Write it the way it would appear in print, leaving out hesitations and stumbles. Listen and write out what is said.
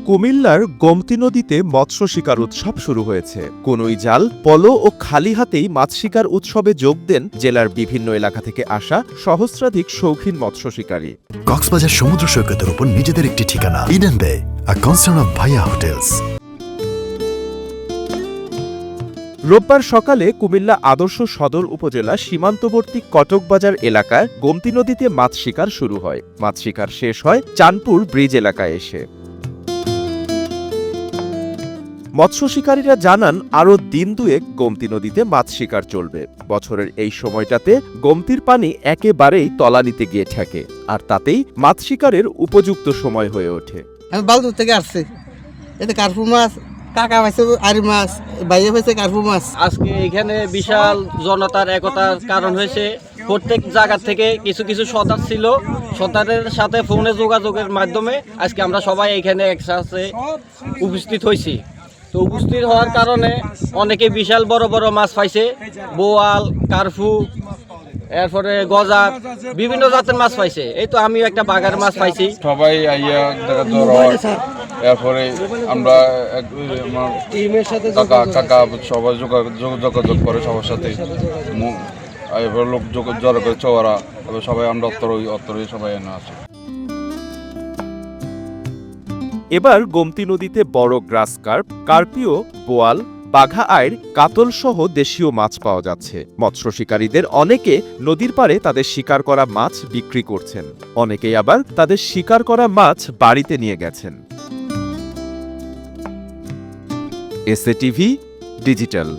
কুমিল্লার গোমতী নদীতে মৎস্য শিকার উৎসব শুরু হয়েছে। কনুই জাল, পলো ও খালি হাতেই মাছ শিকার উৎসবে যোগ দেন জেলার বিভিন্ন এলাকা থেকে আসা সহস্রাধিক শৌখিন মৎস্য শিকারী। কক্সবাজার সমুদ্র সৈকতের উপর নিজেদের একটি ঠিকানা, ইডেন বে, আ কনসার্ন অফ ভাইয়া হোটেলস। রোববার সকালে কুমিল্লা আদর্শ সদর উপজেলা সীমান্তবর্তী কটকবাজার এলাকায় গোমতী নদীতে মাছ শিকার শুরু হয়। মাছ শিকার শেষ হয় চাঁদপুর ব্রিজ এলাকায় এসে। মৎস্য শিকারীরা জানান, আরও দিন দুয়েক গোমতী নদীতে মাছ শিকার চলবে। বছরের এই সময়টাতে গোমতীর পানি একেবারেই তলানিতে গিয়ে ঠেকে, আর তাতেই মাছ শিকারের উপযুক্ত সময় হয়ে ওঠে। আমি বালদুর থেকে আসছি, এতে কার্পু মাছ, কাকা পাইছে আরি মাছ, ভাইয়া পাইছে কার্পু মাছ। আজকে এখানে বিশাল জনতার একতার কারণ হয়েছে প্রত্যেক জায়গা থেকে কিছু কিছু সন্তান ছিল, সন্তানের সাথে ফোনে যোগাযোগের মাধ্যমে আজকে আমরা সবাই এখানে একসাথে উপস্থিত হয়েছি। তো উপস্থিত হওয়ার কারণে অনেকে বিশাল বড় বড় মাছ পাইছে, বোয়াল, কার্পু, এরপরে গজার, বিভিন্ন জাতের মাছ পাইছে। এই তো আমিও একটা বাগার মাছ পাইছি। সবাই আইয়া দেখা জড়ো হয়, এরপরে আমরা কাকা সবাই যোগাযোগ করে সবার সাথে, এরপরে লোক জড়ো করে চওয়ারা, সবাই আমরা অত্তরই সবাই এনে আসি। এবার গোমতী নদীতে বড় গ্রাস কার্প, কার্পিও, বোয়াল, বাঘা আইর, কাতল সহ দেশীয় মাছ পাওয়া যাচ্ছে। মৎস্য শিকারীদের অনেকে নদীর পাড়ে তাদের শিকার করা মাছ বিক্রি করছেন, অনেকেই আবার তাদের শিকার করা মাছ বাড়িতে নিয়ে গেছেন। SA TV digital.